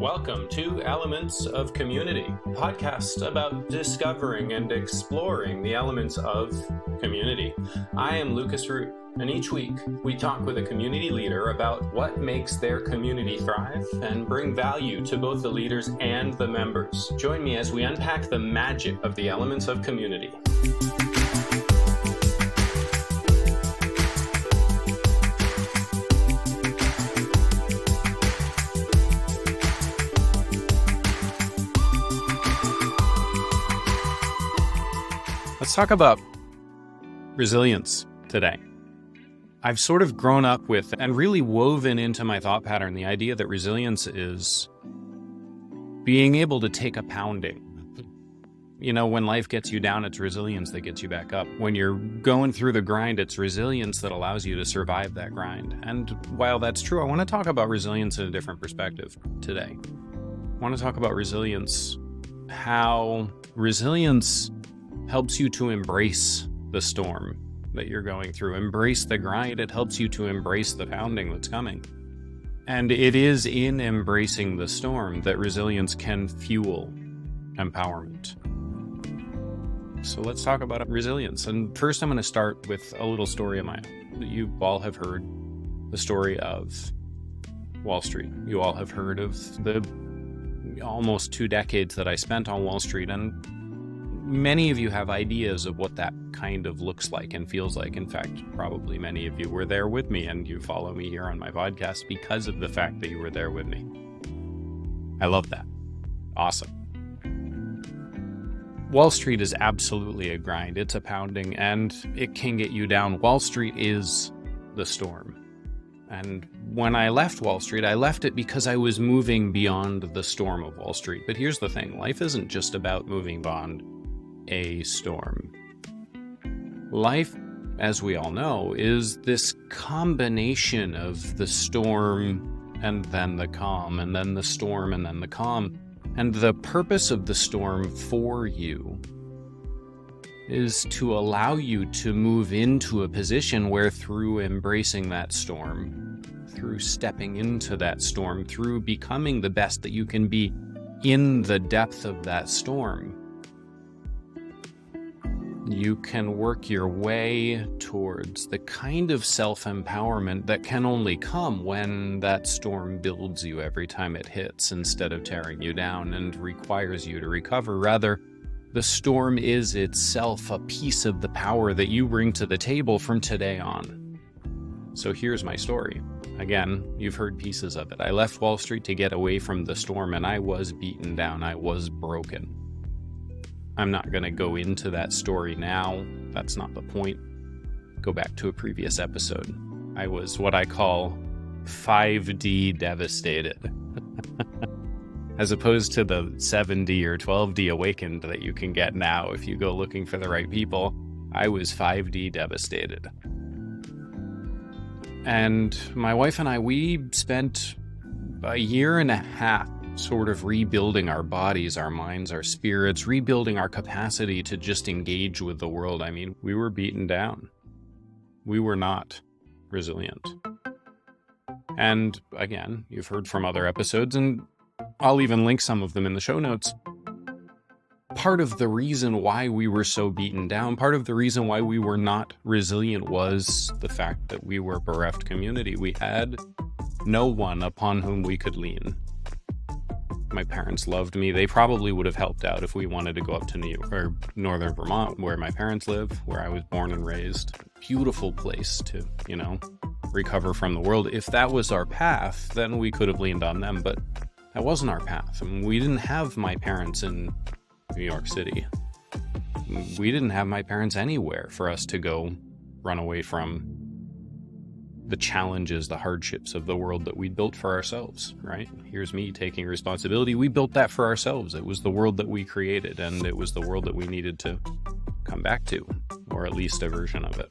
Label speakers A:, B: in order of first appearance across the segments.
A: Welcome to Elements of Community, a podcast about discovering and exploring the elements of community. I am Lucas Root, and each week we talk with a community leader about what makes their community thrive and bring value to both the leaders and the members. Join me as we unpack the magic of the elements of community. Let's talk about resilience today. I've sort of grown up with and really woven into my thought pattern the idea that resilience is being able to take a pounding. You know, when life gets you down, it's resilience that gets you back up. When you're going through the grind, it's resilience that allows you to survive that grind. And while that's true, I want to talk about resilience in a different perspective today. I want to talk about resilience, how resilience helps you to embrace the storm that you're going through, embrace the grind. It helps you to embrace the pounding that's coming. And it is in embracing the storm that resilience can fuel empowerment. So let's talk about resilience. And first I'm going to start with a little story of mine. You all have heard the story of Wall Street. You all have heard of the almost 2 decades that I spent on Wall Street, and many of you have ideas of what that kind of looks like and feels like. In fact, probably many of you were there with me, and you follow me here on my podcast because of the fact that you were there with me. I love that. Awesome. Wall Street is absolutely a grind. It's a pounding, and it can get you down. Wall Street is the storm. And when I left Wall Street, I left it because I was moving beyond the storm of Wall Street. But here's the thing. Life isn't just about moving beyond a storm. Life, as we all know, is this combination of the storm and then the calm, and then the storm and then the calm. And the purpose of the storm for you is to allow you to move into a position where, through embracing that storm, through stepping into that storm, through becoming the best that you can be in the depth of that storm, you can work your way towards the kind of self-empowerment that can only come when that storm builds you every time it hits, instead of tearing you down and requires you to recover. Rather, the storm is itself a piece of the power that you bring to the table from today on. So here's my story. Again, you've heard pieces of it. I left Wall Street to get away from the storm, and I was beaten down. I was broken. I'm not going to go into that story now. That's not the point. Go back to a previous episode. I was what I call 5D devastated. As opposed to the 7D or 12D awakened that you can get now if you go looking for the right people. I was 5D devastated. And my wife and I, we spent a year and a half sort of rebuilding our bodies, our minds, our spirits, rebuilding our capacity to just engage with the world. I mean, we were beaten down. We were not resilient. And again, you've heard from other episodes, and I'll even link some of them in the show notes. Part of the reason why we were so beaten down, part of the reason why we were not resilient, was the fact that we were a bereft community. We had no one upon whom we could lean. My parents loved me. They probably would have helped out if we wanted to go up to New York or northern Vermont, where my parents live, where I was born and raised. Beautiful place to, recover from the world. If that was our path, then we could have leaned on them, but that wasn't our path. I mean, we didn't have my parents in New York City. We didn't have my parents anywhere for us to go run away from the challenges, the hardships of the world that we built for ourselves, right? Here's me taking responsibility. We built that for ourselves. It was the world that we created, and it was the world that we needed to come back to, or at least a version of it.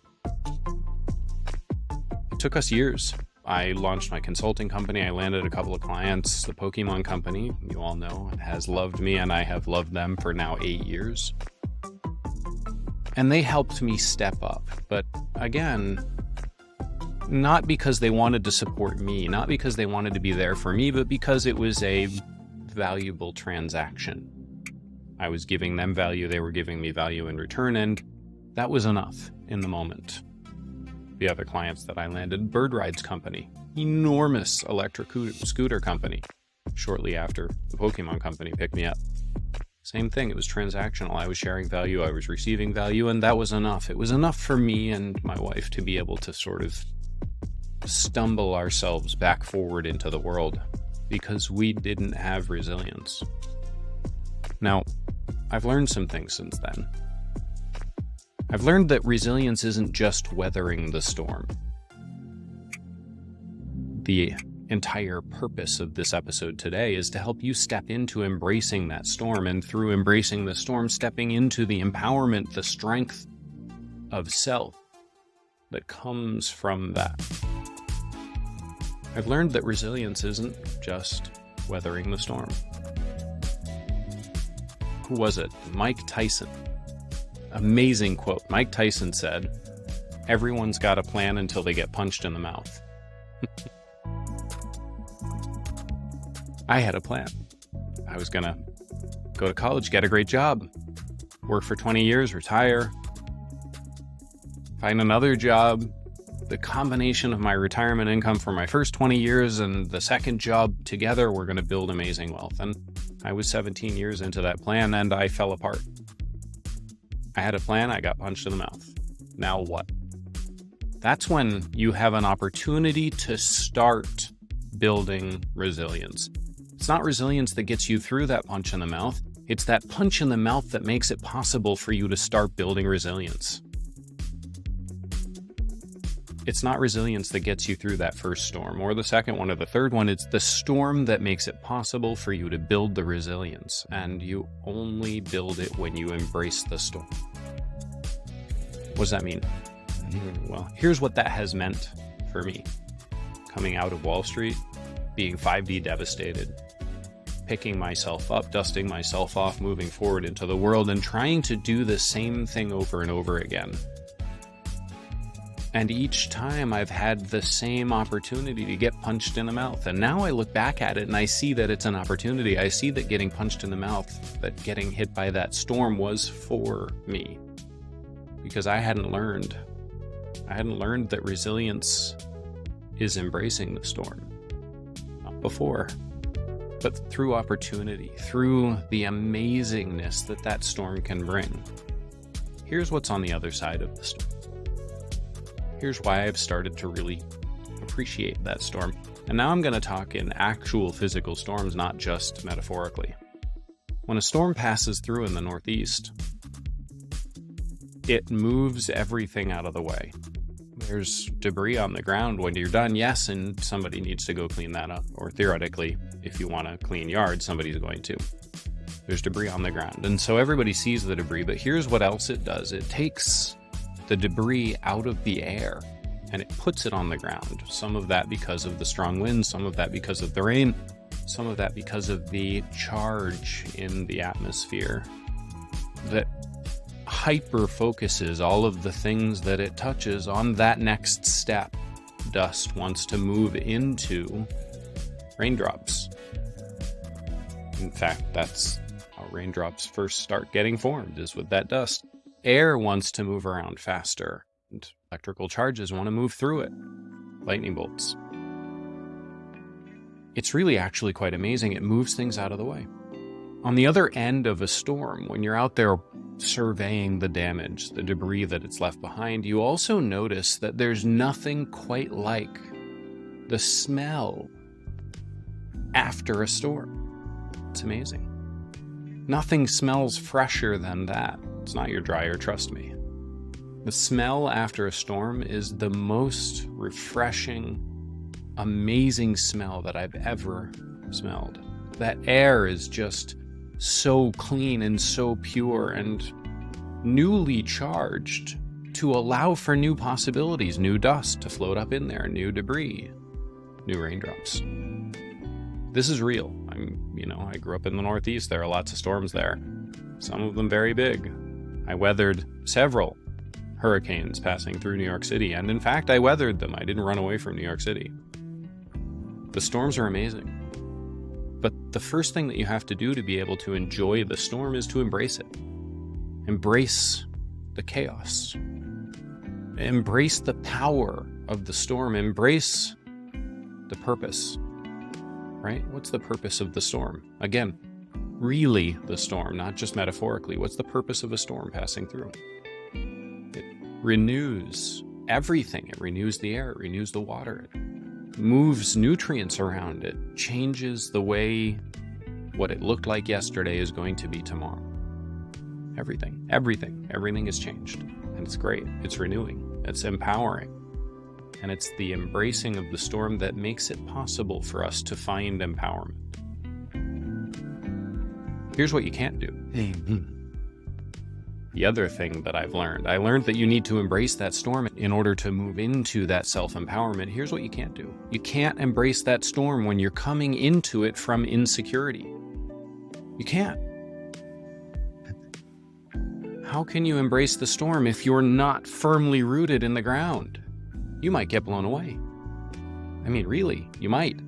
A: It took us years. I launched my consulting company. I landed a couple of clients. The Pokemon company, you all know, has loved me, and I have loved them for now 8 years. And they helped me step up. But again, not because they wanted to support me, not because they wanted to be there for me, but because it was a valuable transaction. I was giving them value, they were giving me value in return, and that was enough in the moment. The other clients that I landed, Bird Rides Company, enormous electric scooter company. Shortly after, the Pokemon Company picked me up. Same thing, it was transactional. I was sharing value, I was receiving value, and that was enough. It was enough for me and my wife to be able to sort of stumble ourselves back forward into the world because we didn't have resilience. Now, I've learned some things since then. I've learned that resilience isn't just weathering the storm. The entire purpose of this episode today is to help you step into embracing that storm, and through embracing the storm, stepping into the empowerment, the strength of self that comes from that. I've learned that resilience isn't just weathering the storm. Who was it? Mike Tyson. Amazing quote. Mike Tyson said, "Everyone's got a plan until they get punched in the mouth." I had a plan. I was gonna go to college, get a great job, work for 20 years, retire, find another job. The combination of my retirement income for my first 20 years and the second job together were gonna build amazing wealth. And I was 17 years into that plan and I fell apart. I had a plan, I got punched in the mouth. Now what? That's when you have an opportunity to start building resilience. It's not resilience that gets you through that punch in the mouth. It's that punch in the mouth that makes it possible for you to start building resilience. It's not resilience that gets you through that first storm or the second one or the third one. It's the storm that makes it possible for you to build the resilience. And you only build it when you embrace the storm. What does that mean? Well, here's what that has meant for me. Coming out of Wall Street, being 5D devastated, picking myself up, dusting myself off, moving forward into the world, and trying to do the same thing over and over again. And each time I've had the same opportunity to get punched in the mouth. And now I look back at it and I see that it's an opportunity. I see that getting punched in the mouth, that getting hit by that storm was for me. Because I hadn't learned that resilience is embracing the storm. Not before, but through opportunity, through the amazingness that that storm can bring. Here's what's on the other side of the storm. Here's why I've started to really appreciate that storm. And now I'm going to talk in actual physical storms, not just metaphorically. When a storm passes through in the Northeast, it moves everything out of the way. There's debris on the ground when you're done, yes, and somebody needs to go clean that up. Or theoretically, if you want to clean yard, somebody's going to. There's debris on the ground. And so everybody sees the debris, but here's what else it does. It takes the debris out of the air and it puts it on the ground. Some of that because of the strong winds, some of that because of the rain, some of that because of the charge in the atmosphere that hyper focuses all of the things that it touches on that next step. Dust wants to move into raindrops. In fact, that's how raindrops first start getting formed, is with that dust. Air wants to move around faster, and electrical charges want to move through it. Lightning bolts. It's really actually quite amazing. It moves things out of the way. On the other end of a storm, when you're out there surveying the damage, the debris that it's left behind, you also notice that there's nothing quite like the smell after a storm. It's amazing. Nothing smells fresher than that. It's not your dryer, trust me. The smell after a storm is the most refreshing, amazing smell that I've ever smelled. That air is just so clean and so pure and newly charged to allow for new possibilities, new dust to float up in there, new debris, new raindrops. This is real. I grew up in the Northeast. There are lots of storms there. Some of them very big. I weathered several hurricanes passing through New York City, and in fact, I weathered them. I didn't run away from New York City. The storms are amazing. But the first thing that you have to do to be able to enjoy the storm is to embrace it. Embrace the chaos. Embrace the power of the storm. Embrace the purpose, right? What's the purpose of the storm? Again, really the storm, not just metaphorically. What's the purpose of a storm passing through? It renews everything. It renews the air. It renews the water. It moves nutrients around. It changes the way what it looked like yesterday is going to be tomorrow. Everything has changed. And it's great. It's renewing. It's empowering. And it's the embracing of the storm that makes it possible for us to find empowerment. Here's what you can't do. The other thing that I learned that you need to embrace that storm in order to move into that self-empowerment. Here's what you can't do. You can't embrace that storm when you're coming into it from insecurity. You can't. How can you embrace the storm if you're not firmly rooted in the ground? You might get blown away. I mean, really, you might.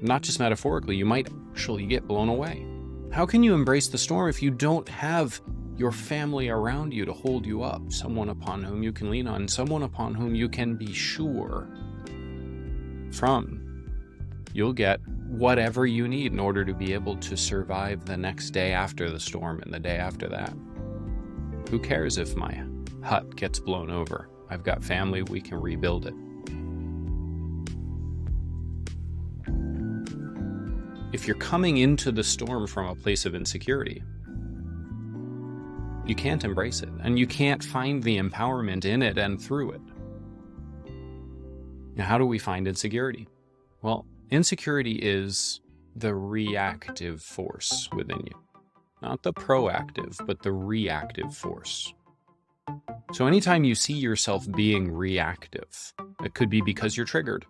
A: Not just metaphorically, you might actually get blown away. How can you embrace the storm if you don't have your family around you to hold you up, someone upon whom you can lean on, someone upon whom you can be sure from? You'll get whatever you need in order to be able to survive the next day after the storm and the day after that. Who cares if my hut gets blown over? I've got family, we can rebuild it. If you're coming into the storm from a place of insecurity, you can't embrace it, and you can't find the empowerment in it and through it. Now, how do we find insecurity? Well, insecurity is the reactive force within you. Not the proactive, but the reactive force. So anytime you see yourself being reactive, it could be because you're triggered.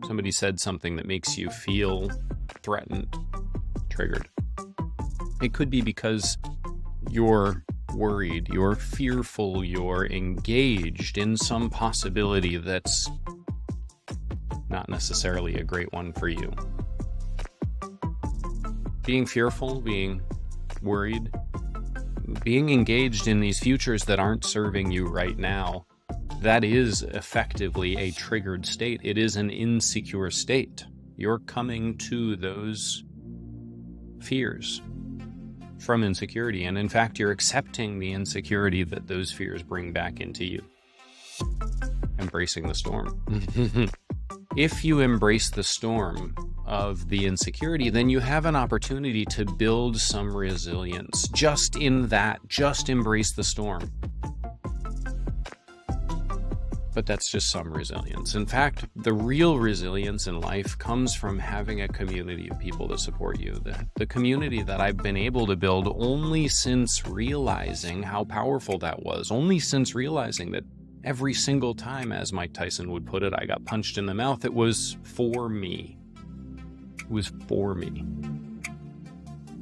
A: Somebody said something that makes you feel threatened, triggered. It could be because you're worried, you're fearful, you're engaged in some possibility that's not necessarily a great one for you. Being fearful, being worried, being engaged in these futures that aren't serving you right now, that is effectively a triggered state. It is an insecure state. You're coming to those fears from insecurity, and in fact, you're accepting the insecurity that those fears bring back into you. Embracing the storm. If you embrace the storm of the insecurity, then you have an opportunity to build some resilience. Just embrace the storm. But that's just some resilience. In fact, the real resilience in life comes from having a community of people that support you. The community that I've been able to build only since realizing how powerful that was, only since realizing that every single time, as Mike Tyson would put it, I got punched in the mouth, it was for me. It was for me.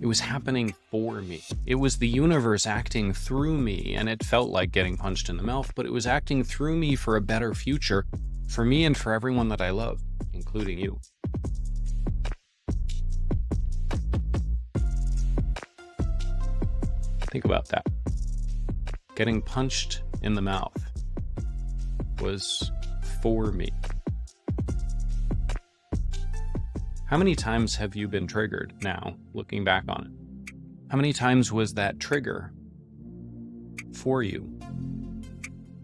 A: It was happening for me. It was the universe acting through me, and it felt like getting punched in the mouth, but it was acting through me for a better future, for me and for everyone that I love, including you. Think about that. Getting punched in the mouth was for me. How many times have you been triggered now, looking back on it? How many times was that trigger for you?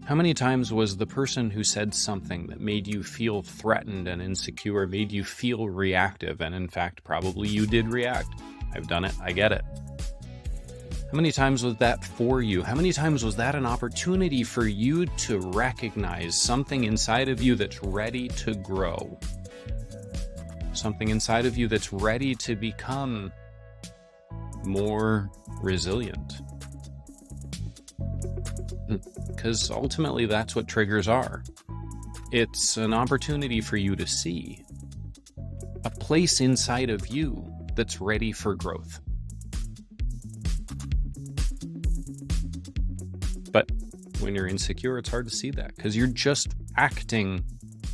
A: How many times was the person who said something that made you feel threatened and insecure, made you feel reactive, and in fact, probably you did react? I've done it, I get it. How many times was that for you? How many times was that an opportunity for you to recognize something inside of you that's ready to grow? Something inside of you that's ready to become more resilient. Because ultimately that's what triggers are. It's an opportunity for you to see a place inside of you that's ready for growth. But when you're insecure, it's hard to see that because you're just acting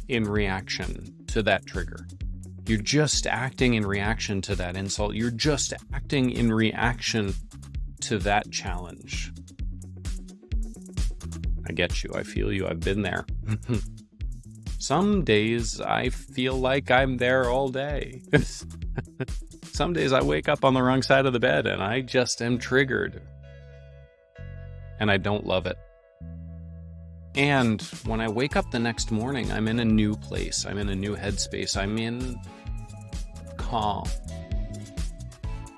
A: in reaction to that trigger. You're just acting in reaction to that insult. You're just acting in reaction to that challenge. I get you. I feel you. I've been there. Some days I feel like I'm there all day. Some days I wake up on the wrong side of the bed and I just am triggered. And I don't love it. And when I wake up the next morning, I'm in a new place. I'm in a new headspace. I'm in calm.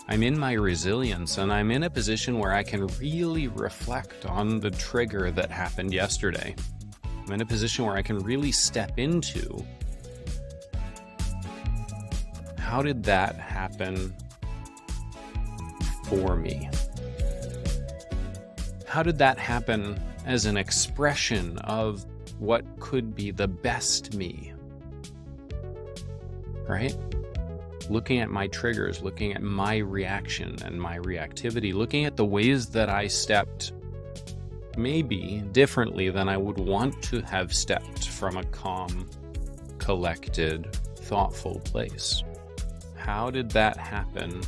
A: I'm in my resilience, and I'm in a position where I can really reflect on the trigger that happened yesterday. I'm in a position where I can really step into, how did that happen for me? How did that happen as an expression of what could be the best me? Right? Looking at my triggers, looking at my reaction and my reactivity, looking at the ways that I stepped maybe differently than I would want to have stepped from a calm, collected, thoughtful place. How did that happen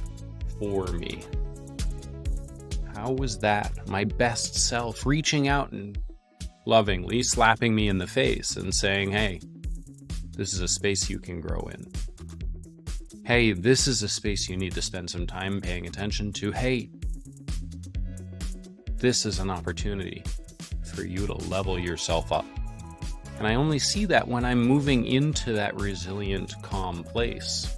A: for me? How was that my best self reaching out and lovingly slapping me in the face and saying, hey, this is a space you can grow in. Hey, this is a space you need to spend some time paying attention to. Hey, this is an opportunity for you to level yourself up. And I only see that when I'm moving into that resilient, calm place.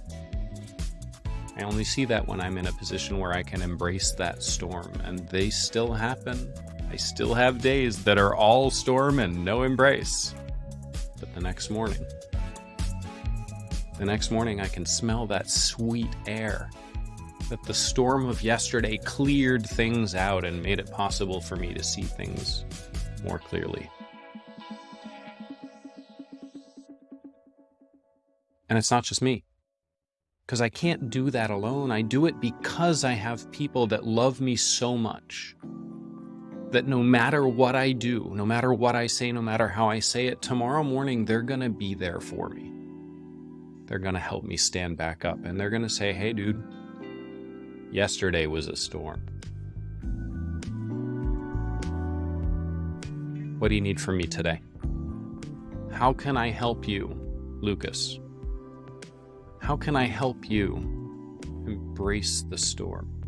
A: I only see that when I'm in a position where I can embrace that storm, and they still happen. I still have days that are all storm and no embrace. But the next morning I can smell that sweet air, that the storm of yesterday cleared things out and made it possible for me to see things more clearly. And it's not just me, because I can't do that alone. I do it because I have people that love me so much that no matter what I do, no matter what I say, no matter how I say it, tomorrow morning they're going to be there for me. They're going to help me stand back up, and they're going to say, hey, dude, yesterday was a storm. What do you need from me today? How can I help you, Lucas? How can I help you embrace the storm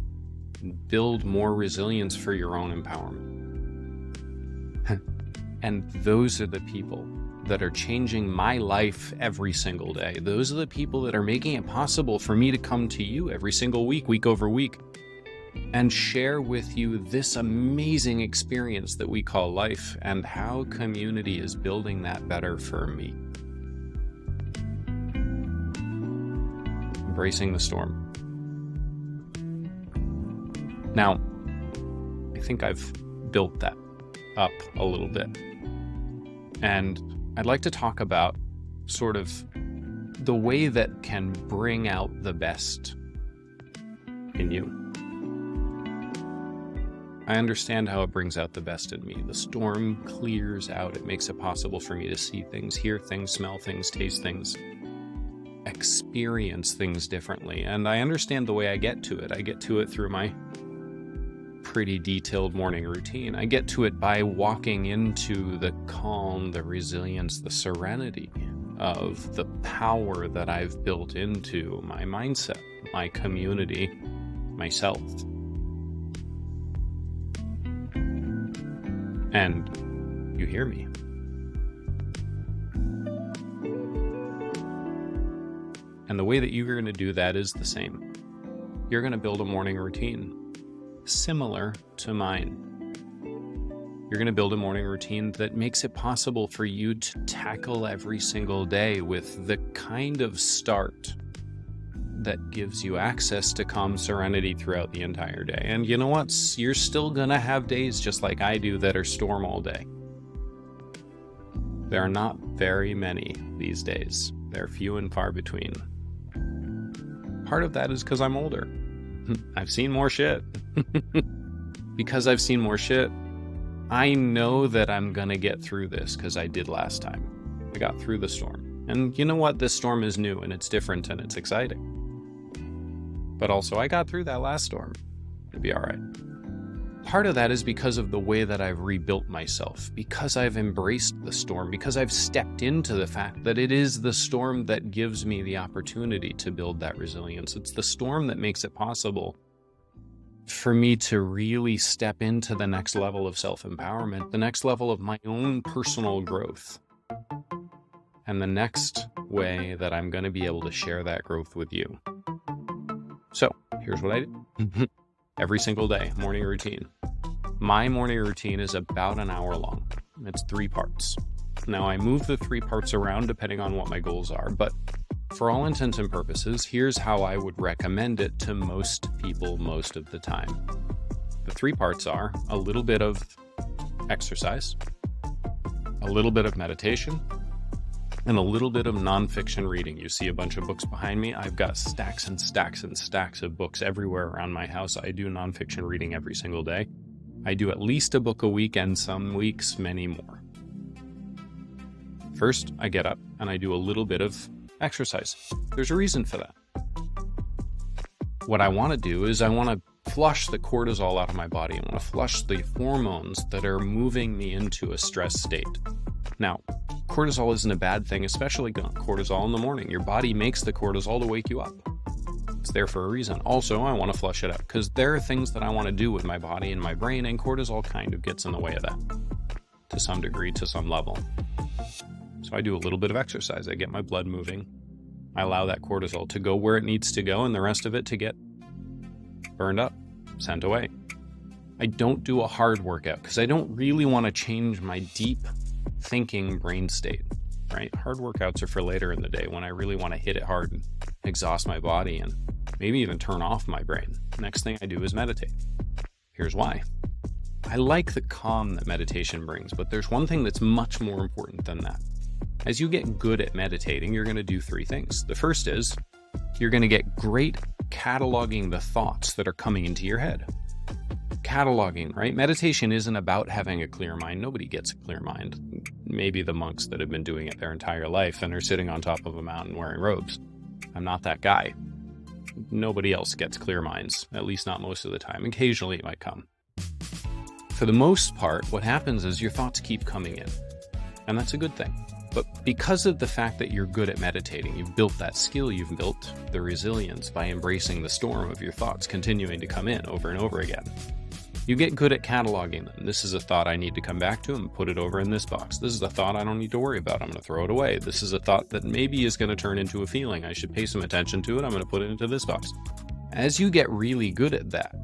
A: and build more resilience for your own empowerment? And those are the people that are changing my life every single day. Those are the people that are making it possible for me to come to you every single week, week over week, and share with you this amazing experience that we call life and how community is building that better for me. Embracing the storm. Now, I think I've built that up a little bit. And I'd like to talk about sort of the way that can bring out the best in you. I understand how it brings out the best in me. The storm clears out. It makes it possible for me to see things, hear things, smell things, taste things, experience things differently. And I understand the way I get to it. I get to it through my pretty detailed morning routine. I get to it by walking into the calm, the resilience, the serenity of the power that I've built into my mindset, my community, myself. And you hear me. And the way that you're going to do that is the same. You're going to build a morning routine similar to mine. You're going to build a morning routine that makes it possible for you to tackle every single day with the kind of start that gives you access to calm serenity throughout the entire day. And you know what? You're still going to have days just like I do that are storm all day. There are not very many these days. They're few and far between. Part of that is because I'm older. I've seen more shit. Because I've seen more shit, I know that I'm gonna get through this because I did last time. I got through the storm. And you know what? This storm is new and it's different and it's exciting. But also, I got through that last storm. It'd be all right. Part of that is because of the way that I've rebuilt myself, because I've embraced the storm, because I've stepped into the fact that it is the storm that gives me the opportunity to build that resilience. It's the storm that makes it possible for me to really step into the next level of self-empowerment, the next level of my own personal growth, and the next way that I'm going to be able to share that growth with you. So here's what I do. Every single day, morning routine. My morning routine is about an hour long. It's 3 parts. Now, I move the 3 parts around depending on what my goals are, but for all intents and purposes, here's how I would recommend it to most people most of the time. The 3 parts are a little bit of exercise, a little bit of meditation, and a little bit of nonfiction reading. You see a bunch of books behind me. I've got stacks and stacks and stacks of books everywhere around my house. I do nonfiction reading every single day. I do at least a book a week, and some weeks, many more. First, I get up and I do a little bit of exercise. There's a reason for that. What I want to do is I want to flush the cortisol out of my body. I want to flush the hormones that are moving me into a stress state. Now, cortisol isn't a bad thing, especially cortisol in the morning. Your body makes the cortisol to wake you up. It's there for a reason. Also, I want to flush it out because there are things that I want to do with my body and my brain, and cortisol kind of gets in the way of that to some degree, to some level. So I do a little bit of exercise. I get my blood moving. I allow that cortisol to go where it needs to go and the rest of it to get burned up, sent away. I don't do a hard workout because I don't really want to change my deep thinking brain state, right? Hard workouts are for later in the day when I really want to hit it hard and exhaust my body and maybe even turn off my brain. Next thing I do is meditate. Here's why. I like the calm that meditation brings, but there's one thing that's much more important than that. As you get good at meditating, you're going to do 3 things. The first is you're going to get great cataloging the thoughts that are coming into your head. Cataloging, right? Meditation isn't about having a clear mind. Nobody gets a clear mind. Maybe the monks that have been doing it their entire life and are sitting on top of a mountain wearing robes. I'm not that guy. Nobody else gets clear minds, at least not most of the time. Occasionally it might come. For the most part, what happens is your thoughts keep coming in, and that's a good thing. But because of the fact that you're good at meditating, you've built that skill, you've built the resilience by embracing the storm of your thoughts continuing to come in over and over again. You get good at cataloging them. This is a thought I need to come back to and put it over in this box. This is a thought I don't need to worry about. I'm going to throw it away. This is a thought that maybe is going to turn into a feeling. I should pay some attention to it. I'm going to put it into this box. As you get really good at that,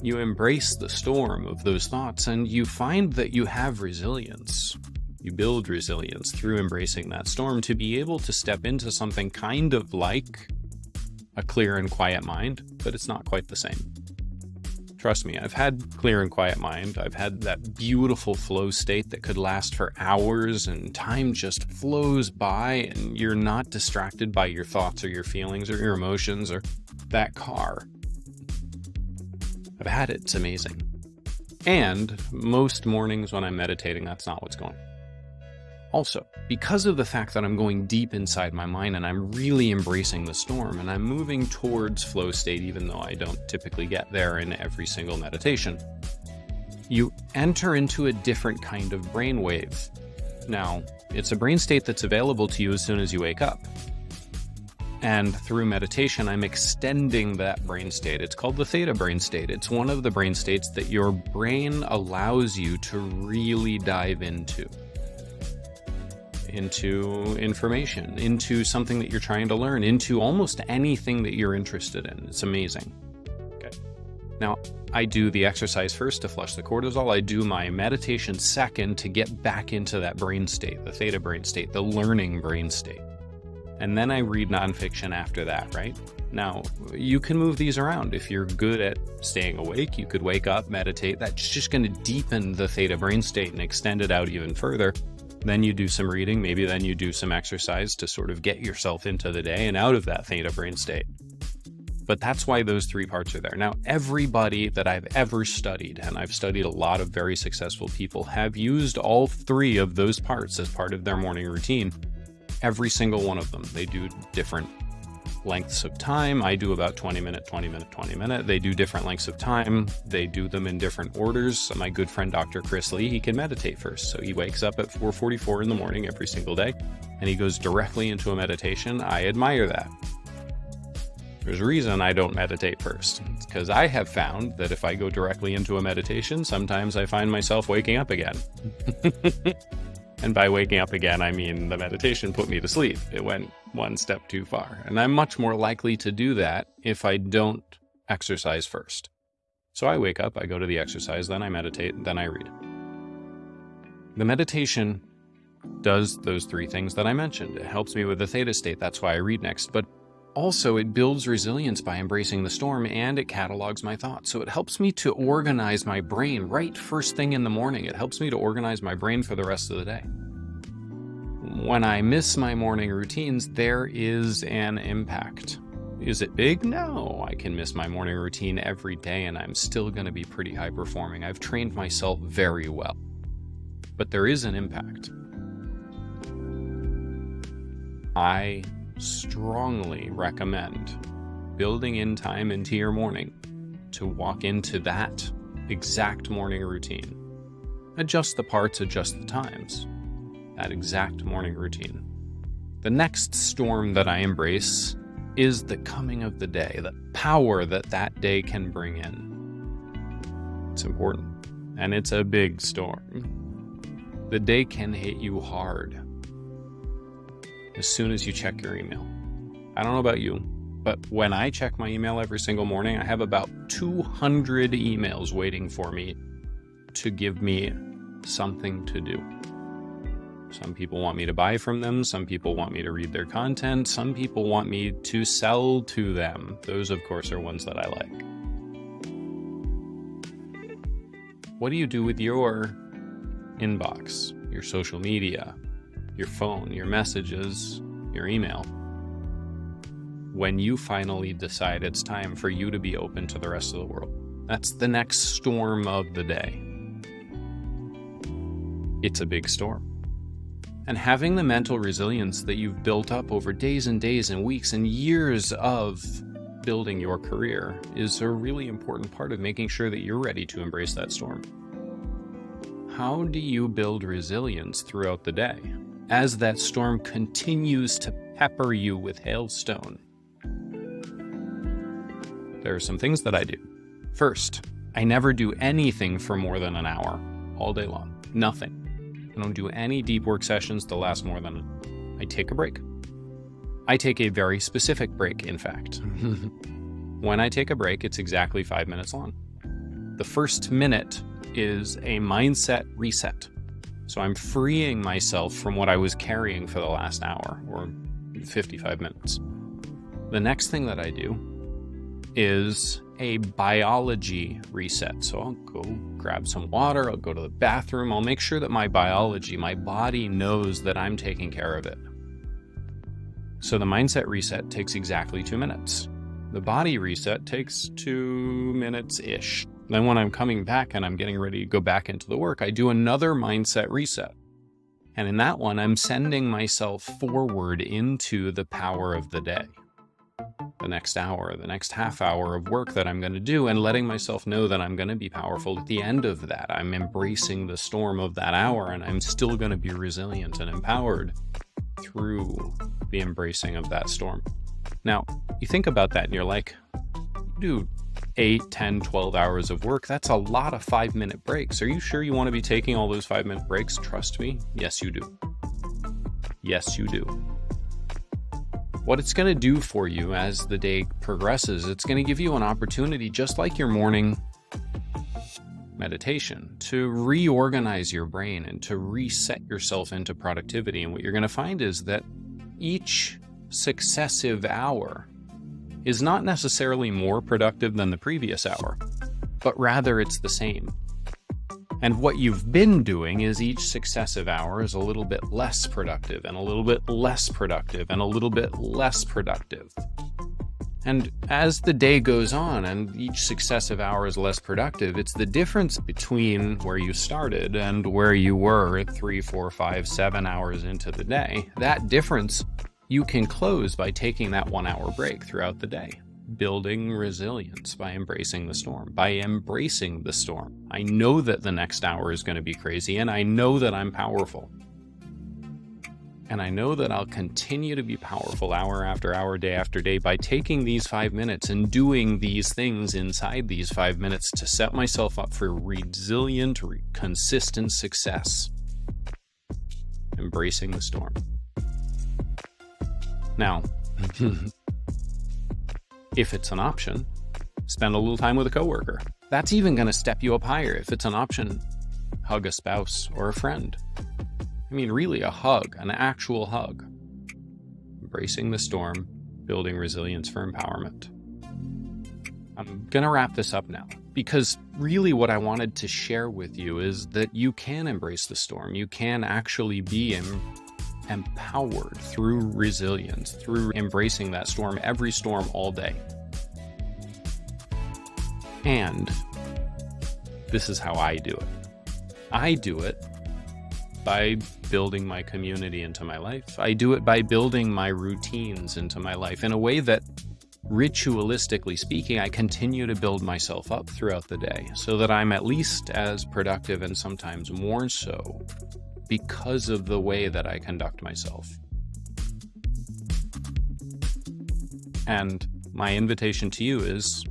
A: you embrace the storm of those thoughts and you find that you have resilience. You build resilience through embracing that storm to be able to step into something kind of like a clear and quiet mind, but it's not quite the same. Trust me, I've had clear and quiet mind. I've had that beautiful flow state that could last for hours and time just flows by and you're not distracted by your thoughts or your feelings or your emotions or that car. I've had it. It's amazing. And most mornings when I'm meditating, that's not what's going on. Also, because of the fact that I'm going deep inside my mind and I'm really embracing the storm and I'm moving towards flow state, even though I don't typically get there in every single meditation, you enter into a different kind of brainwave. Now, it's a brain state that's available to you as soon as you wake up. And through meditation, I'm extending that brain state. It's called the theta brain state. It's one of the brain states that your brain allows you to really dive into information, into something that you're trying to learn, into almost anything that you're interested in. It's amazing. Okay. Now, I do the exercise first to flush the cortisol. I do my meditation second to get back into that brain state, the theta brain state, the learning brain state. And then I read nonfiction after that, right? Now, you can move these around. If you're good at staying awake, you could wake up, meditate. That's just going to deepen the theta brain state and extend it out even further. Then you do some reading, maybe then you do some exercise to sort of get yourself into the day and out of that theta brain state. But that's why those 3 parts are there. Now, everybody that I've ever studied, and I've studied a lot of very successful people, have used all 3 of those parts as part of their morning routine. Every single one of them. They do different lengths of time. I do about 20 minute, 20 minute, 20 minute. They do different lengths of time. They do them in different orders. So my good friend, Dr. Chris Lee, he can meditate first. So he wakes up at 4:44 in the morning every single day, and he goes directly into a meditation. I admire that. There's a reason I don't meditate first. It's because I have found that if I go directly into a meditation, sometimes I find myself waking up again. And by waking up again, I mean the meditation put me to sleep. It went one step too far. And I'm much more likely to do that if I don't exercise first. So I wake up, I go to the exercise, then I meditate, then I read. The meditation does those three things that I mentioned. It helps me with the theta state. That's why I read next. But also, it builds resilience by embracing the storm, and it catalogs my thoughts. So it helps me to organize my brain right first thing in the morning. It helps me to organize my brain for the rest of the day. When I miss my morning routines, there is an impact. Is it big? No, I can miss my morning routine every day and I'm still going to be pretty high performing. I've trained myself very well. But there is an impact. I strongly recommend building in time into your morning to walk into that exact morning routine. Adjust the parts, adjust the times. That exact morning routine. The next storm that I embrace is the coming of the day, the power that that day can bring in. It's important, and it's a big storm. The day can hit you hard as soon as you check your email. I don't know about you, but when I check my email every single morning, I have about 200 emails waiting for me to give me something to do. Some people want me to buy from them. Some people want me to read their content. Some people want me to sell to them. Those, of course, are ones that I like. What do you do with your inbox, your social media, your phone, your messages, your email, when you finally decide it's time for you to be open to the rest of the world? That's the next storm of the day. It's a big storm. And having the mental resilience that you've built up over days and days and weeks and years of building your career is a really important part of making sure that you're ready to embrace that storm. How do you build resilience throughout the day as that storm continues to pepper you with hailstone? There are some things that I do. First, I never do anything for more than an hour all day long. Nothing. I don't do any deep work sessions that last more than I take a break. I take a very specific break, in fact. When I take a break, it's exactly 5 minutes long. The first minute is a mindset reset. So I'm freeing myself from what I was carrying for the last hour or 55 minutes. The next thing that I do is a biology reset. So I'll go grab some water, I'll go to the bathroom, I'll make sure that my biology, my body knows that I'm taking care of it. So the mindset reset takes exactly 2 minutes. The body reset takes 2 minutes-ish. Then when I'm coming back and I'm getting ready to go back into the work, I do another mindset reset. And in that one, I'm sending myself forward into the power of the day. The next hour, the next half hour of work that I'm going to do, and letting myself know that I'm going to be powerful at the end of that. I'm embracing the storm of that hour, and I'm still going to be resilient and empowered through the embracing of that storm. Now, you think about that and you're like, dude, 8, 10, 12 hours of work, that's a lot of 5-minute breaks. Are you sure you want to be taking all those 5-minute breaks? Trust me, yes you do. Yes you do. What it's going to do for you as the day progresses, it's going to give you an opportunity, just like your morning meditation, to reorganize your brain and to reset yourself into productivity. And what you're going to find is that each successive hour is not necessarily more productive than the previous hour, but rather it's the same. And what you've been doing is each successive hour is a little bit less productive and a little bit less productive and a little bit less productive. And as the day goes on and each successive hour is less productive, it's the difference between where you started and where you were 3, 4, 5, 7 hours into the day. That difference you can close by taking that 1 hour break throughout the day. Building resilience by embracing the storm. By embracing the storm. I know that the next hour is going to be crazy, and I know that I'm powerful. And I know that I'll continue to be powerful hour after hour, day after day by taking these 5 minutes and doing these things inside these 5 minutes to set myself up for resilient, consistent success. Embracing the storm. Now, if it's an option, spend a little time with a coworker. That's even going to step you up higher. If it's an option, hug a spouse or a friend. I mean, really a hug, an actual hug. Embracing the storm, building resilience for empowerment. I'm going to wrap this up now because really what I wanted to share with you is that you can embrace the storm. You can actually be empowered through resilience, through embracing that storm, every storm, all day. And this is how I do it. I do it by building my community into my life. I do it by building my routines into my life in a way that, ritualistically speaking, I continue to build myself up throughout the day so that I'm at least as productive and sometimes more so because of the way that I conduct myself. And my invitation to you is,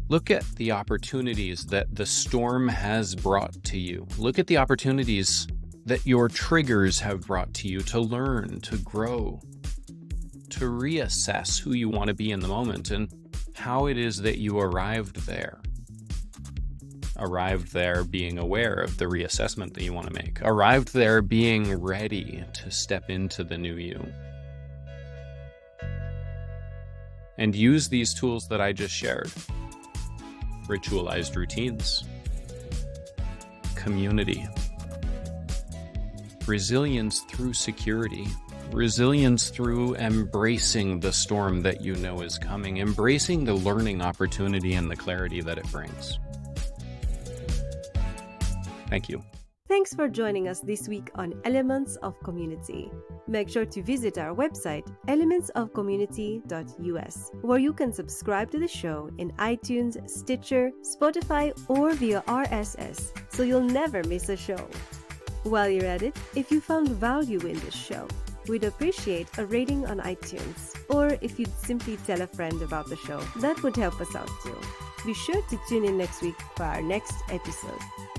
A: look at the opportunities that the storm has brought to you. Look at the opportunities that your triggers have brought to you to learn, to grow, to reassess who you want to be in the moment and how it is that you arrived there. Arrived there being aware of the reassessment that you want to make. Arrived there being ready to step into the new you. And use these tools that I just shared. Ritualized routines, community, resilience through security, resilience through embracing the storm that you know is coming, embracing the learning opportunity and the clarity that it brings. Thank you.
B: Thanks for joining us this week on Elements of Community. Make sure to visit our website, elementsofcommunity.us, where you can subscribe to the show in iTunes, Stitcher, Spotify, or via RSS, so you'll never miss a show. While you're at it, if you found value in this show, we'd appreciate a rating on iTunes, or if you'd simply tell a friend about the show, that would help us out too. Be sure to tune in next week for our next episode.